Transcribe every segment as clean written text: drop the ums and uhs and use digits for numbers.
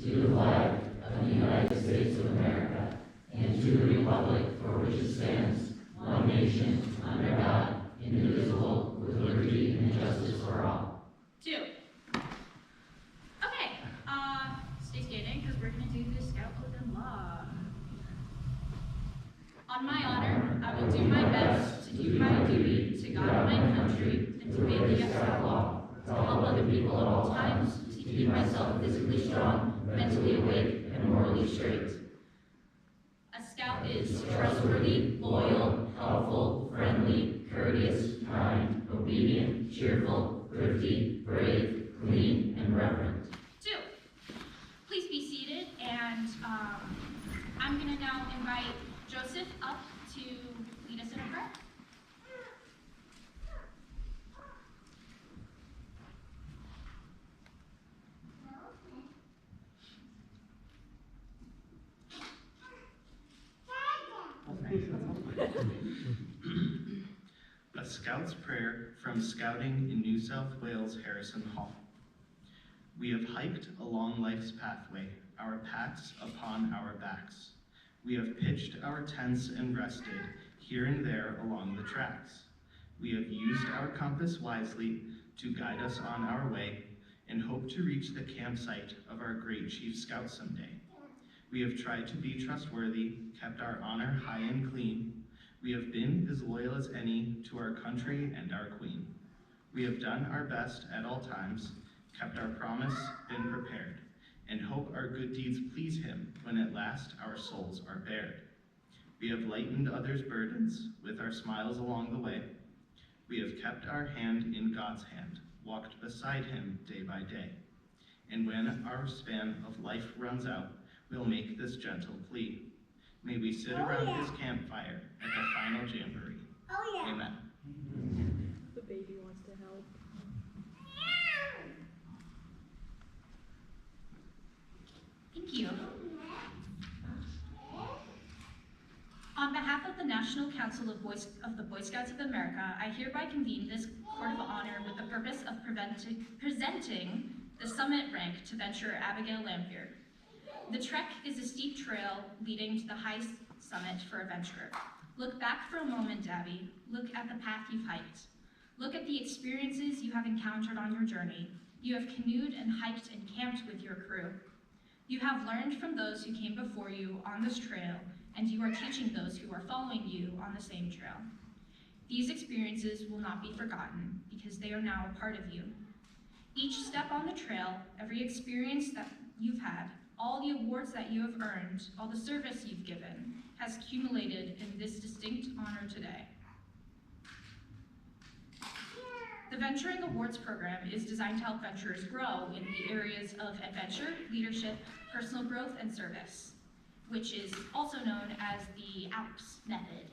to the flag of the United States of America and to the republic for which it stands, one nation, under God, indivisible, with liberty and justice for all. 2. Okay, stay standing because we're going to do the Scout Oath and Law. On my honor, I will do my best to do my duty to God and my country and to obey the Scout law, to help other people at all times, to keep myself physically strong, mentally awake, and morally straight. A Scout is trustworthy, loyal, helpful, friendly, courteous, kind, obedient, cheerful, thrifty, brave, clean, and reverent. 2. Please be seated, and I'm going to now invite Joseph up to lead us in a prayer. A Scout's Prayer from Scouting in New South Wales Harrison Hall. We have hiked along life's pathway, our packs upon our backs. We have pitched our tents and rested here and there along the tracks. We have used our compass wisely to guide us on our way and hope to reach the campsite of our great Chief Scout someday. We have tried to be trustworthy, kept our honor high and clean. We have been as loyal as any to our country and our queen. We have done our best at all times, kept our promise, been prepared, and hope our good deeds please him when at last our souls are bared. We have lightened others' burdens with our smiles along the way. We have kept our hand in God's hand, walked beside him day by day. And when our span of life runs out, we'll make this gentle plea. May we sit around his campfire at the final jamboree. Amen. The baby wants to help. Thank you. On behalf of the National Council of the Boy Scouts of America, I hereby convene this Court of Honor with the purpose of presenting the Summit rank to Venturer Abigail Lamphere. The trek is a steep trail leading to the high summit for a venturer. Look back for a moment, Abby. Look at the path you've hiked. Look at the experiences you have encountered on your journey. You have canoed and hiked and camped with your crew. You have learned from those who came before you on this trail, and you are teaching those who are following you on the same trail. These experiences will not be forgotten because they are now a part of you. Each step on the trail, every experience that you've had, all the awards that you have earned, all the service you've given, has accumulated in this distinct honor today. The Venturing Awards program is designed to help venturers grow in the areas of adventure, leadership, personal growth, and service, which is also known as the ALPS method.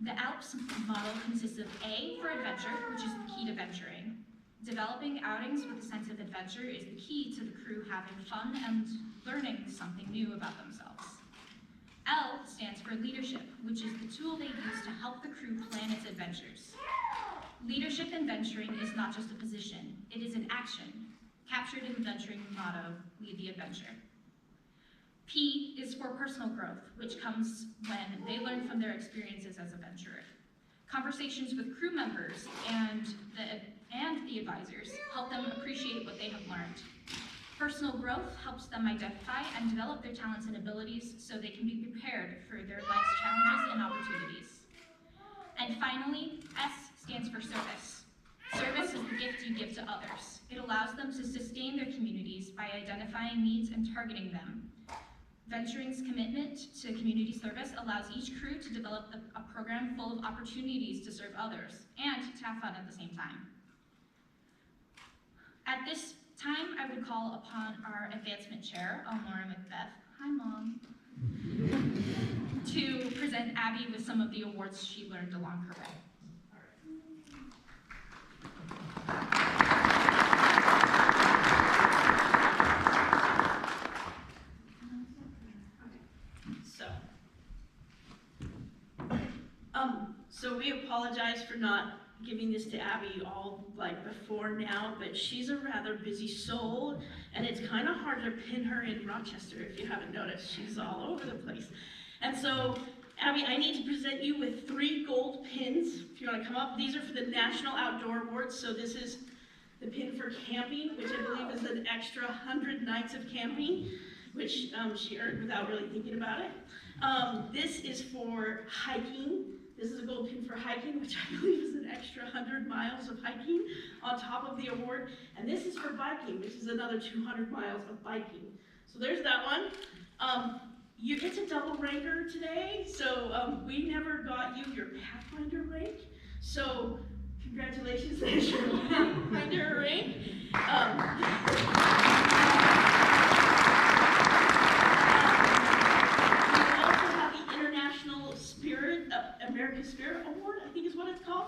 The ALPS model consists of A for adventure, which is the key to venturing. Developing outings with a sense of adventure is the key to the crew having fun and learning something new about themselves. L stands for leadership, which is the tool they use to help the crew plan its adventures. Leadership in venturing is not just a position, it is an action, captured in the venturing motto, lead the adventure. P is for personal growth, which comes when they learn from their experiences as a venturer. Conversations with crew members and the advisors help them appreciate what they have learned. Personal growth helps them identify and develop their talents and abilities so they can be prepared for their life's challenges and opportunities. And finally, S stands for service. Service is the gift you give to others. It allows them to sustain their communities by identifying needs and targeting them. Venturing's commitment to community service allows each crew to develop a program full of opportunities to serve others and to have fun at the same time. At this time, I would call upon our advancement chair, Elmora Macbeth, hi Mom, to present Abby with some of the awards she learned along her way. So we apologize for not giving this to Abby all like before now, but she's a rather busy soul, and it's kind of hard to pin her in Rochester if you haven't noticed. She's all over the place. And so, Abby, I need to present you with 3 gold pins. If you want to come up, these are for the National Outdoor Awards. So this is the pin for camping, which I believe is an extra 100 nights of camping, which she earned without really thinking about it. This is for hiking. This is a gold pin for hiking, which I believe is an extra 100 miles of hiking on top of the award. And this is for biking, which is another 200 miles of biking. So there's that one. It's a double ranker today, so we never got you your Pathfinder rank. So congratulations, there's your Pathfinder rank. American Spirit Award, I think is what it's called.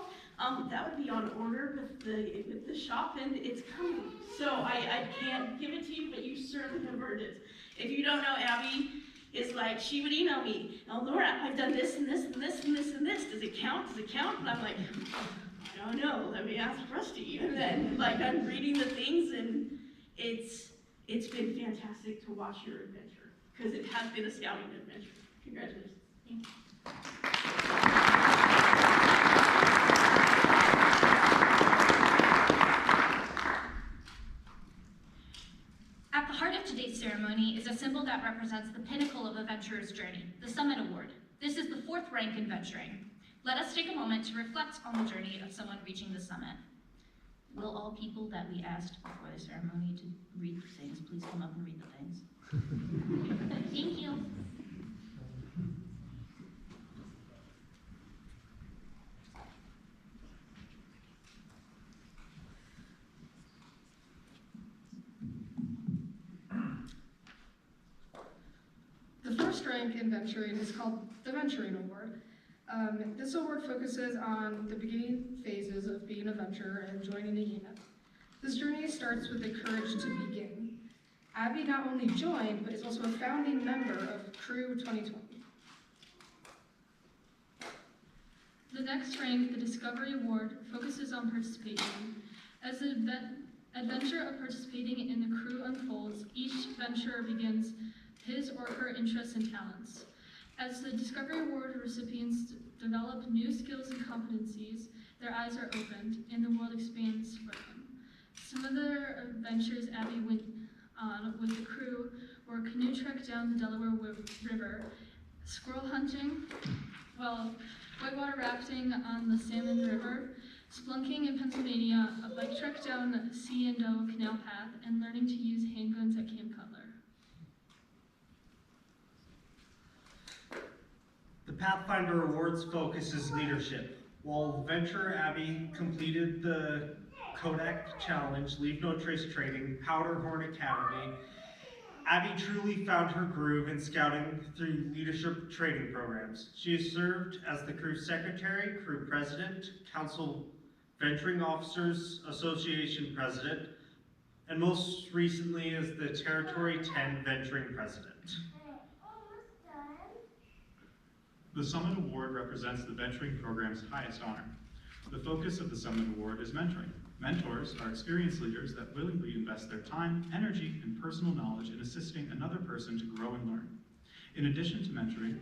That would be on order with the shop, and it's coming. So I can't give it to you, but you certainly have earned it. If you don't know, Abby is like, she would email me, "Oh, Laura, I've done this and this and this and this and this. Does it count? Does it count?" And I'm like, "I don't know. Let me ask Rusty." And then, like, I'm reading the things, and it's been fantastic to watch your adventure, because it has been a scouting adventure. Congratulations. Thank you. At the heart of today's ceremony is a symbol that represents the pinnacle of a venturer's journey, the Summit Award. This is the 4th rank in venturing. Let us take a moment to reflect on the journey of someone reaching the summit. Will all people that we asked before the ceremony to read the things please come up and read the things? Thank you. The first rank in venturing is called the Venturing Award. This award focuses on the beginning phases of being a venturer and joining a unit. This journey starts with the courage to begin. Abby not only joined, but is also a founding member of Crew 2020. The next rank, the Discovery Award, focuses on participation. As the adventure of participating in the crew unfolds, each venturer begins his or her interests and talents. As the Discovery Award recipients develop new skills and competencies, their eyes are opened and the world expands for them. Some of the adventures Abby went on with the crew were canoe trek down the Delaware River, squirrel hunting, whitewater rafting on the Salmon River, splunking in Pennsylvania, a bike trek down C&O Canal Path, and learning to use handguns at Camp Cutler. The Pathfinder Awards focus is leadership. While venturer Abby completed the Kodak Challenge, Leave No Trace Training, Powderhorn Academy, Abby truly found her groove in scouting through leadership training programs. She has served as the crew secretary, crew president, council venturing officers association president, and most recently as the Territory 10 venturing president. The Summit Award represents the venturing program's highest honor. The focus of the Summit Award is mentoring. Mentors are experienced leaders that willingly invest their time, energy, and personal knowledge in assisting another person to grow and learn. In addition to mentoring,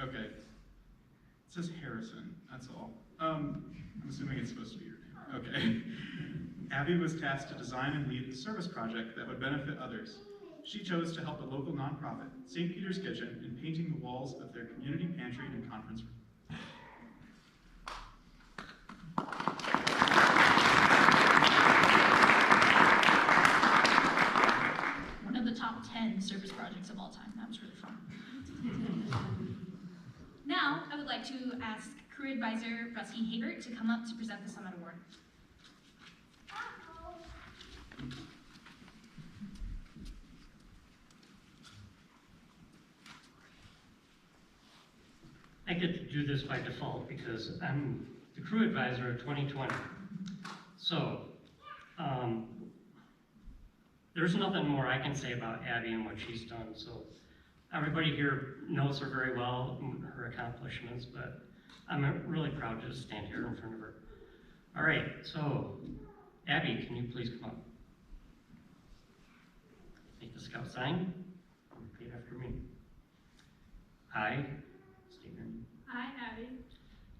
okay, it says Harrison, that's all. I'm assuming it's supposed to be your name. Okay. Abby was tasked to design and lead a service project that would benefit others. She chose to help a local nonprofit, St. Peter's Kitchen, in painting the walls of their community pantry and conference room. One of the top 10 service projects of all time. That was really fun. Now, I would like to ask Crew Advisor Rusty Habert to come up to present the Summit Award. I get to do this by default because I'm the crew advisor of 2020. So, there's nothing more I can say about Abby and what she's done. So, Everybody here knows her very well, and her accomplishments, but I'm really proud to just stand here in front of her. All right, so Abby, can you please come up? Take the scout sign. Repeat after me. I, state your name, I, Abby,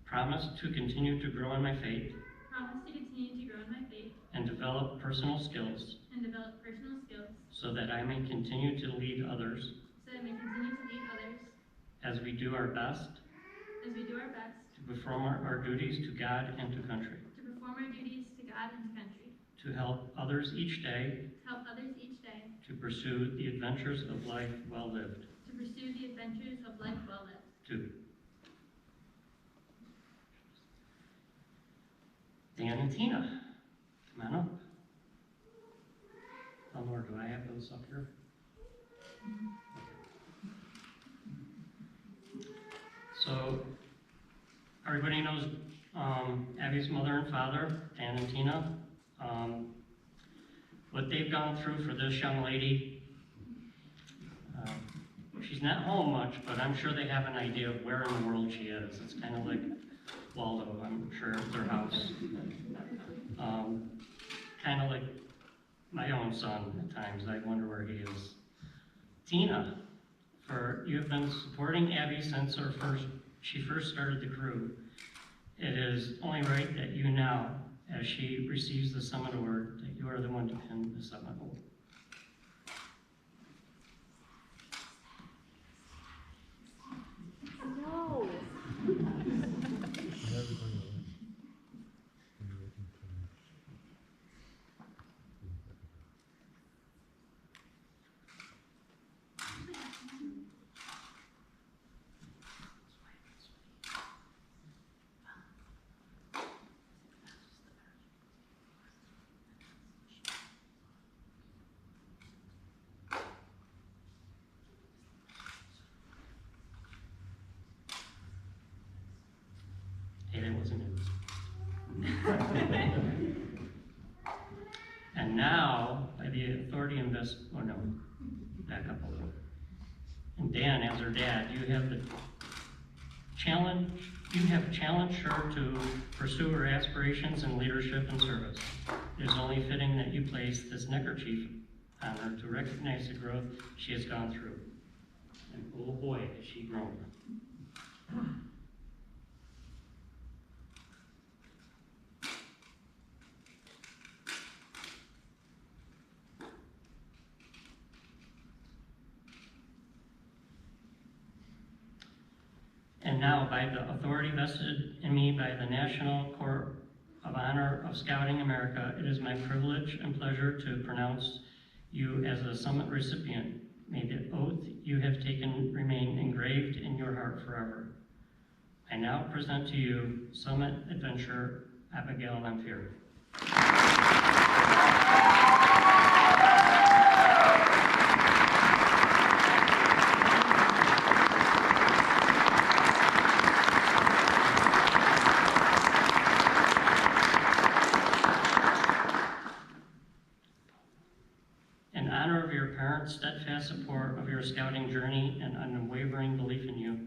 promise to continue to grow in my faith promise to continue to grow in my faith and develop personal skills and develop personal skills so that I may continue to lead others so that I may continue to lead others as we do our best as we do our best to perform our duties to God and to country, to perform our duties to God and to country, to help others each day, to help others each day, to pursue the adventures of life well lived, to pursue the adventures of life well lived. to Dan and Tina, come on up. Oh Lord, do I have those up here? So, everybody knows Abby's mother and father, Dan and Tina. What they've gone through for this young lady. She's not home much, but I'm sure they have an idea of where in the world she is. It's kind of like Waldo, I'm sure, at their house. Kind of like my own son at times. I wonder where he is. Tina, you have been supporting Abby since she first started the crew. It is only right that you now, as she receives the Summit Award, that you are the one to pin the Summit Award. No. Hey, that wasn't it. And now, by the authority back up a little. And Dan, as her dad, you have challenged her to pursue her aspirations in leadership and service. It is only fitting that you place this neckerchief on her to recognize the growth she has gone through. And oh boy, has she grown. And now, by the authority vested in me by the National Corps of Honor of Scouting America, it is my privilege and pleasure to pronounce you as a Summit recipient. May the oath you have taken remain engraved in your heart forever. I now present to you Summit Adventurer Abigail Lamphere. In honor of your parents' steadfast support of your scouting journey and unwavering belief in you,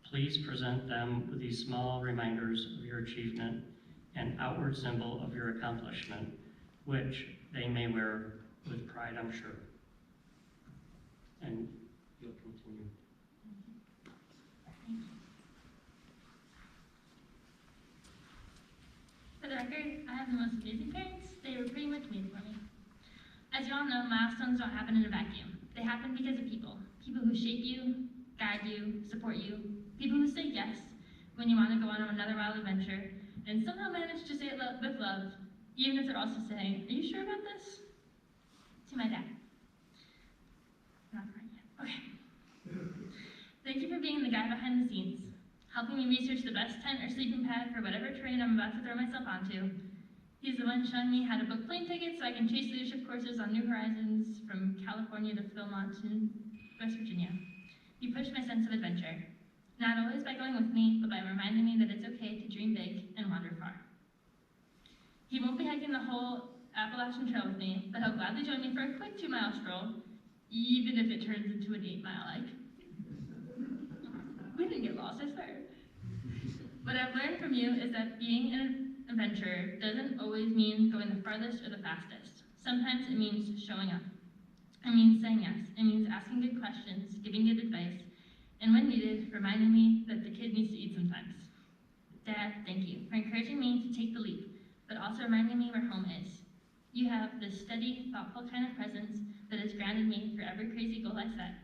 please present them with these small reminders of your achievement and outward symbol of your accomplishment, which they may wear with pride, I'm sure. And you'll continue. For the record, I have the most amazing parents. They were pretty much made for me. As you all know, milestones don't happen in a vacuum. They happen because of people. People who shape you, guide you, support you. People who say yes when you want to go on another wild adventure, and somehow manage to say it with love, even if they're also saying, "Are you sure about this?" To my dad. Not crying yet. Okay. Thank you for being the guy behind the scenes, helping me research the best tent or sleeping pad for whatever terrain I'm about to throw myself onto. He's the one showing me how to book plane tickets so I can chase leadership courses on New Horizons from California to Philmont in West Virginia. You pushed my sense of adventure, not always by going with me, but by reminding me that it's okay to dream big and wander far. He won't be hiking the whole Appalachian Trail with me, but he'll gladly join me for a quick 2-mile stroll, even if it turns into an 8-mile hike. We didn't get lost, I swear. What I've learned from you is that being an adventurer doesn't always mean going the farthest or the fastest. Sometimes it means showing up. It means saying yes. It means asking good questions, giving good advice, and when needed, reminding me that the kid needs to eat sometimes. Dad, thank you for encouraging me to take the leap, but also reminding me where home is. You have this steady, thoughtful kind of presence that has grounded me for every crazy goal I set.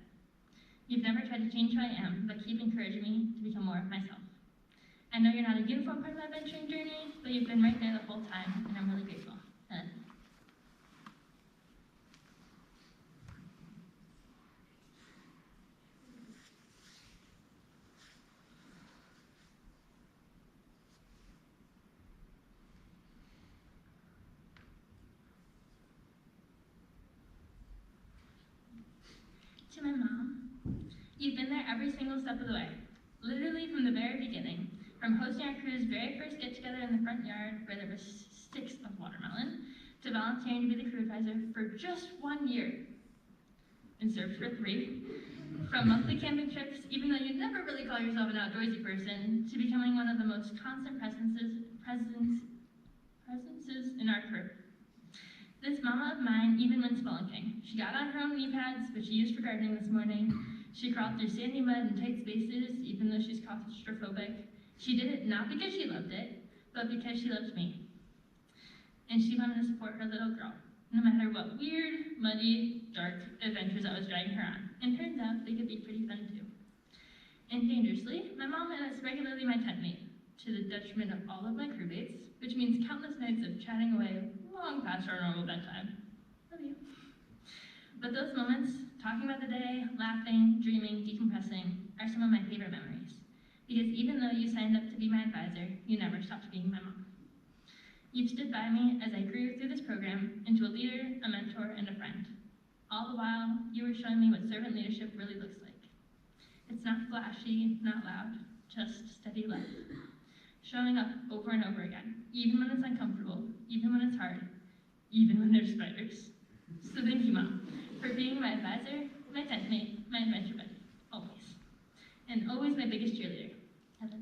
You've never tried to change who I am, but keep encouraging me to become more of myself. I know you're not a uniform part of my venturing journey, but you've been right there the whole time, and I'm really grateful. To my mom, you've been there every single step of the way, literally from the very beginning, from hosting our crew's very first get-together in the front yard where there were sticks of watermelon, to volunteering to be the crew advisor for just 1 year and served for 3, from monthly camping trips, even though you never really call yourself an outdoorsy person, to becoming one of the most constant presences in our crew. This mama of mine even went spelunking. She got on her own knee pads, which she used for gardening this morning. She crawled through sandy mud and tight spaces, even though she's claustrophobic. She did it not because she loved it, but because she loved me. And she wanted to support her little girl, no matter what weird, muddy, dark adventures I was dragging her on. And turns out they could be pretty fun too. And dangerously, my mom is regularly my tent mate, to the detriment of all of my crewmates, which means countless nights of chatting away long past our normal bedtime. Love you. But those moments, talking about the day, laughing, dreaming, decompressing, are some of my favorite memories. Because even though you signed up to be my advisor, you never stopped being my mom. You've stood by me as I grew through this program into a leader, a mentor, and a friend. All the while, you were showing me what servant leadership really looks like. It's not flashy, not loud, just steady life. Showing up over and over again, even when it's uncomfortable, even when it's hard, even when there's spiders. So thank you, Mom, for being my advisor, my tent mate, my adventure buddy, always. And always my biggest cheerleader. I love you.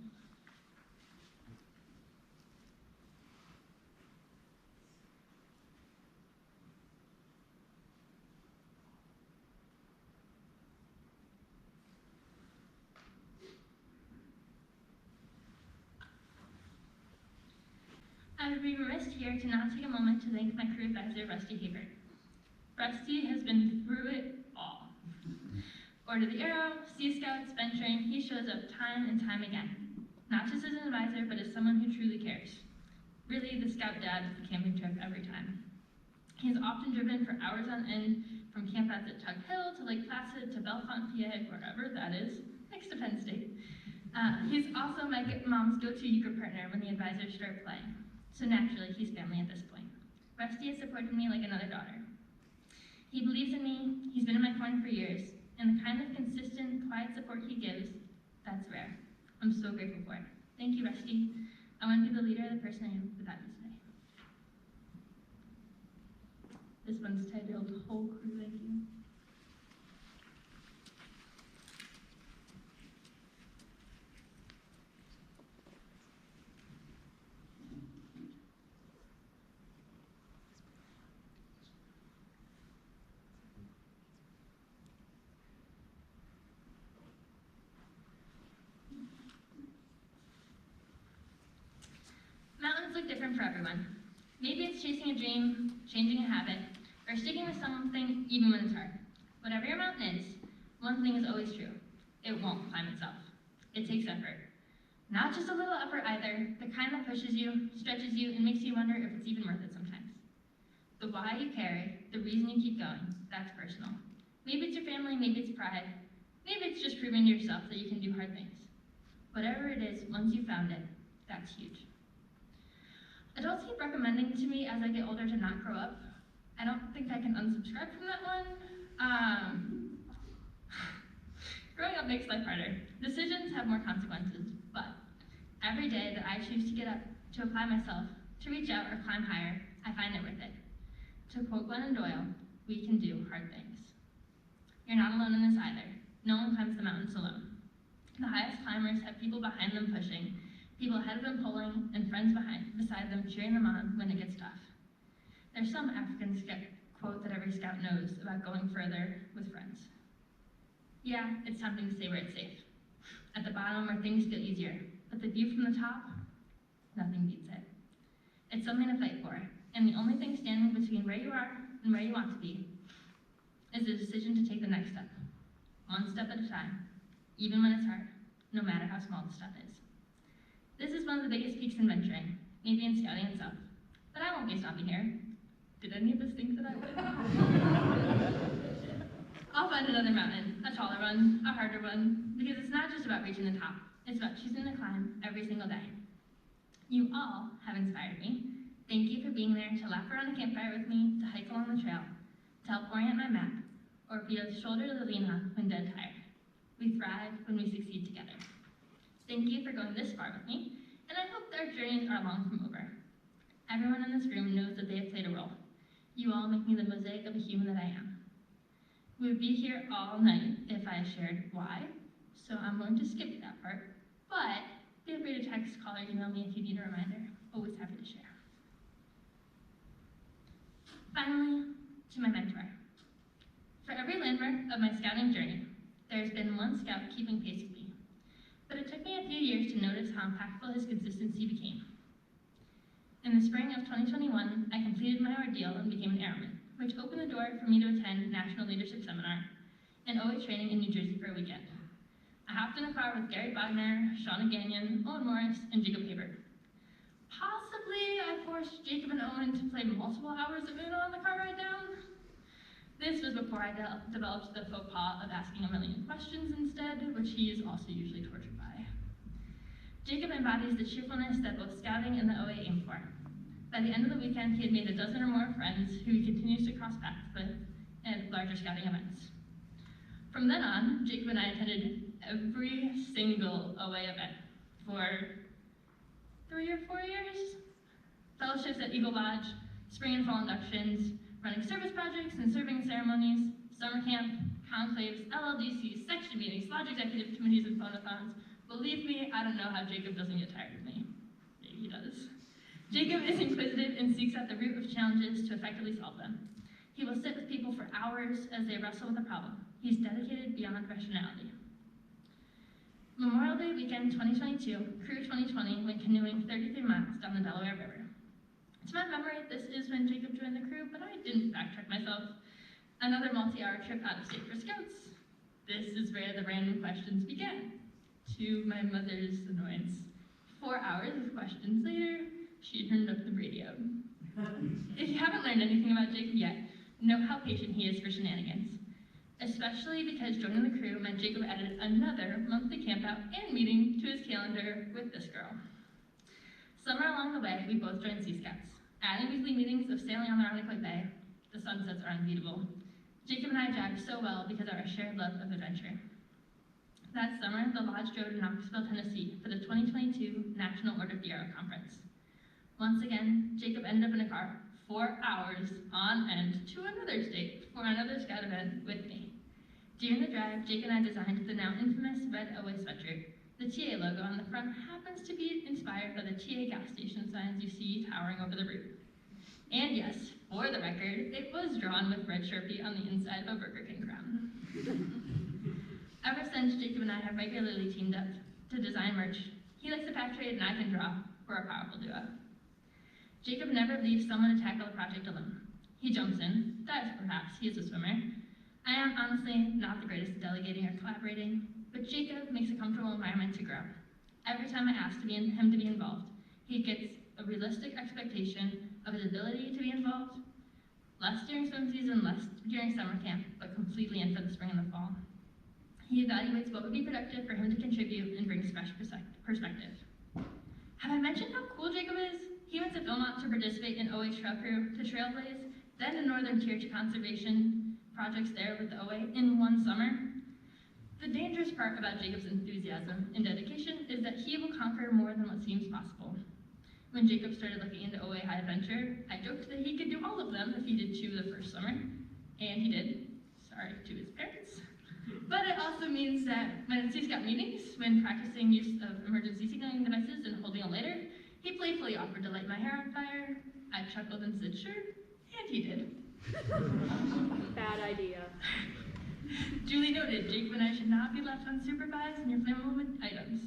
I would be remiss here to not take a moment to thank my crew advisor, Rusty Hebert. Rusty has been through it all. Order the Arrow, Sea Scouts, venturing, he shows up time and time again. Not just as an advisor, but as someone who truly cares. Really the scout dad of the camping trip every time. He's often driven for hours on end from campouts at Tug Hill to Lake Placid to Bellefonte, wherever that is, next to Penn State. He's also my mom's go-to euchre partner when the advisors start playing. So naturally, he's family at this point. Rusty has supported me like another daughter. He believes in me, he's been in my corner for years, and the kind of consistent, quiet support he gives, that's rare. I'm so grateful for it. Thank you, Rusty. I want to be the leader of the person I am without you today. This one's titled Whole Crew Thank You. Mountains look different for everyone. Maybe it's chasing a dream, changing a habit, or sticking with something even when it's hard. Whatever your mountain is, one thing is always true. It won't climb itself. It takes effort. Not just a little effort either, the kind that pushes you, stretches you, and makes you wonder if it's even worth it sometimes. The why you carry, the reason you keep going, that's personal. Maybe it's your family, maybe it's pride, maybe it's just proving to yourself that you can do hard things. Whatever it is, once you've found it, that's huge. Adults keep recommending to me as I get older to not grow up. I don't think I can unsubscribe from that one. Growing up makes life harder. Decisions have more consequences, but every day that I choose to get up, to apply myself, to reach out or climb higher, I find it worth it. To quote Glennon Doyle, we can do hard things. You're not alone in this either. No one climbs the mountains alone. The highest climbers have people behind them pushing, people ahead of them pulling, and friends beside them cheering them on when it gets tough. There's some African quote that every scout knows about going further with friends. Yeah, it's tempting to stay where it's safe, at the bottom where things feel easier, but the view from the top, nothing beats it. It's something to fight for, and the only thing standing between where you are and where you want to be is the decision to take the next step, one step at a time, even when it's hard, no matter how small the step is. This is one of the biggest peaks in venturing, maybe in scouting itself, but I won't be stopping here. Did any of us think that I would? I'll find another mountain, a taller one, a harder one, because it's not just about reaching the top, it's about choosing to climb every single day. You all have inspired me. Thank you for being there to laugh around a campfire with me, to hike along the trail, to help orient my map, or be a shoulder to lean on when dead tired. We thrive when we succeed together. Thank you for going this far with me, and I hope that our journeys are long from over. Everyone in this room knows that they have played a role. You all make me the mosaic of a human that I am. We would be here all night if I shared why, so I'm going to skip that part, but feel free to text, call, or email me if you need a reminder. Always happy to share. Finally, to my mentor. For every landmark of my scouting journey, there has been one scout keeping pace with me. But it took me a few years to notice how impactful his consistency became. In the spring of 2021, I completed my ordeal and became an airman, which opened the door for me to attend National Leadership Seminar and OA training in New Jersey for a weekend. I hopped in a car with Gary Wagner, Shauna Gagnon, Owen Morris, and Jacob Haber. Possibly I forced Jacob and Owen to play multiple hours of Uno on the car ride down. This was before I developed the faux pas of asking a million questions instead, which he is also usually tortured by. Jacob embodies the cheerfulness that both scouting and the OA aim for. By the end of the weekend, he had made a dozen or more friends who he continues to cross paths with at larger scouting events. From then on, Jacob and I attended every single OA event for 3 or 4 years. Fellowships at Eagle Lodge, spring and fall inductions, running service projects and serving ceremonies, summer camp, conclaves, LLDCs, section meetings, lodge executive committees, and phonathons. Believe me, I don't know how Jacob doesn't get tired of me. Maybe he does. Jacob is inquisitive and seeks out the root of challenges to effectively solve them. He will sit with people for hours as they wrestle with a problem. He's dedicated beyond rationality. Memorial Day weekend 2022, Crew 2020 went canoeing 33 miles down the Delaware River. To my memory, this is when Jacob joined the crew, but I didn't backtrack myself. Another multi-hour trip out of state for scouts. This is where the random questions began. To my mother's annoyance. 4 hours of questions later, she turned up the radio. If you haven't learned anything about Jacob yet, note how patient he is for shenanigans. Especially because joining the crew meant Jacob added another monthly campout and meeting to his calendar with this girl. Somewhere along the way, we both joined Sea Scouts, adding weekly meetings of sailing on the Irondequoit Bay. The sunsets are unbeatable. Jacob and I jived so well because of our shared love of adventure. That summer, the Lodge drove to Knoxville, Tennessee for the 2022 National Order of the Arrow Conference. Once again, Jacob ended up in a car 4 hours on end to another state for another scout event with me. During the drive, Jake and I designed the now infamous red OA sweatshirt. The TA logo on the front happens to be inspired by the TA gas station signs you see towering over the route. And yes, for the record, it was drawn with red Sharpie on the inside of a Burger King crown. Ever since, Jacob and I have regularly teamed up to design merch. He likes to pack trade and I can draw. We're a powerful duo. Jacob never leaves someone to tackle a project alone. He jumps in, dives perhaps, he is a swimmer. I am honestly not the greatest at delegating or collaborating, but Jacob makes a comfortable environment to grow. Every time I ask him to be involved, he gets a realistic expectation of his ability to be involved, less during swim season, less during summer camp, but completely in for the spring and the fall. He evaluates what would be productive for him to contribute and brings fresh perspective. Have I mentioned how cool Jacob is? He went to Philmont to participate in OA Trail Crew to Trailblaze, then to Northern Tier to conservation projects there with the OA in one summer. The dangerous part about Jacob's enthusiasm and dedication is that he will conquer more than what seems possible. When Jacob started looking into OA High Adventure, I joked that he could do all of them if he did 2 the first summer, and he did. Sorry to his parents. But it also also means that when at Sea Scout meetings, when practicing use of emergency signaling devices and holding a lighter, he playfully offered to light my hair on fire. I chuckled and said, sure, and he did. Bad idea. Julie noted, Jake and I should not be left unsupervised near flammable items.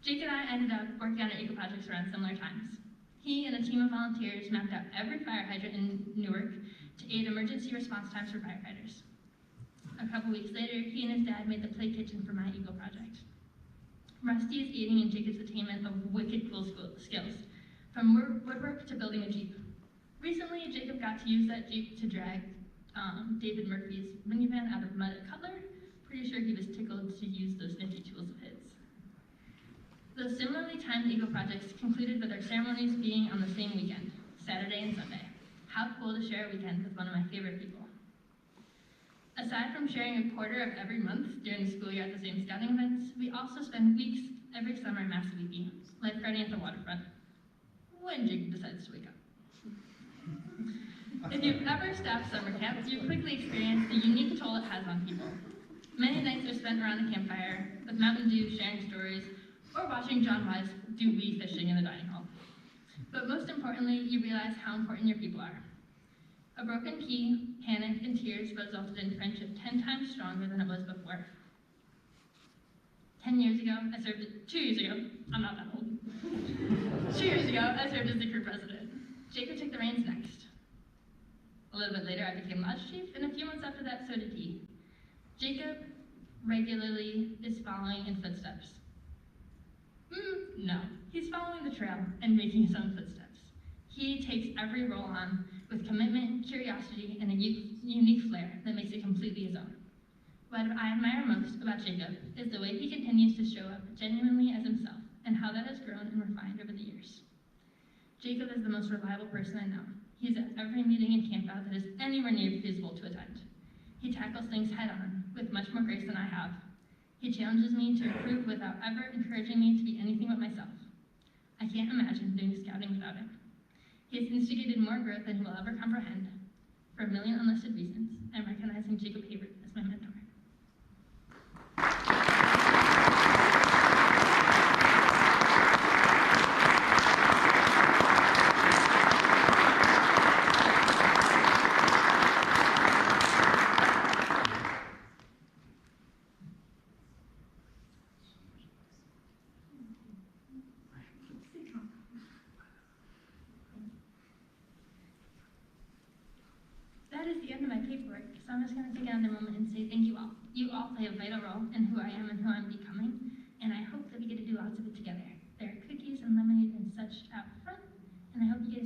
Jake and I ended up working on our eco projects around similar times. He and a team of volunteers mapped out every fire hydrant in Newark to aid emergency response times for firefighters. A couple weeks later, he and his dad made the play kitchen for my eco project. Rusty is aiding in Jacob's attainment of wicked cool skills, from woodwork to building a Jeep. Recently, Jacob got to use that Jeep to drag David Murphy's minivan out of mud at Cutler. Pretty sure he was tickled to use those nifty tools of his. Those similarly timed eco projects concluded with our ceremonies being on the same weekend, Saturday and Sunday. How cool to share a weekend with one of my favorite people. Aside from sharing a quarter of every month during the school year at the same scouting events, we also spend weeks every summer at Massabiki, lifeguarding at the waterfront, when Jacob decides to wake up. If you've ever staffed summer camps, you quickly experience the unique toll it has on people. Many nights are spent around a campfire, with Mountain Dew sharing stories, or watching John Wise do wee fishing in the dining hall. But most importantly, you realize how important your people are. A broken key, panic, and tears resulted in friendship 10 times stronger than it was before. 2 years ago, I'm not that old. 2 years ago, I served as the crew president. Jacob took the reins next. A little bit later, I became lodge chief, and a few months after that, so did he. Jacob regularly is following in footsteps. No, he's following the trail and making his own footsteps. He takes every role on with commitment, curiosity, and a unique flair that makes it completely his own. What I admire most about Jacob is the way he continues to show up genuinely as himself, and how that has grown and refined over the years. Jacob is the most reliable person I know. He's at every meeting and campout that is anywhere near feasible to attend. He tackles things head on, with much more grace than I have. He challenges me to improve without ever encouraging me to be anything but myself. I can't imagine doing scouting without him. He has instigated more growth than he will ever comprehend. For a million unlisted reasons, I'm recognizing Jacob Hayward as my mentor. That is the end of my paperwork, so I'm just going to take another moment and say thank you all. You all play a vital role in who I am and who I'm becoming, and I hope that we get to do lots of it together. There are cookies and lemonade and such out front, and I hope you get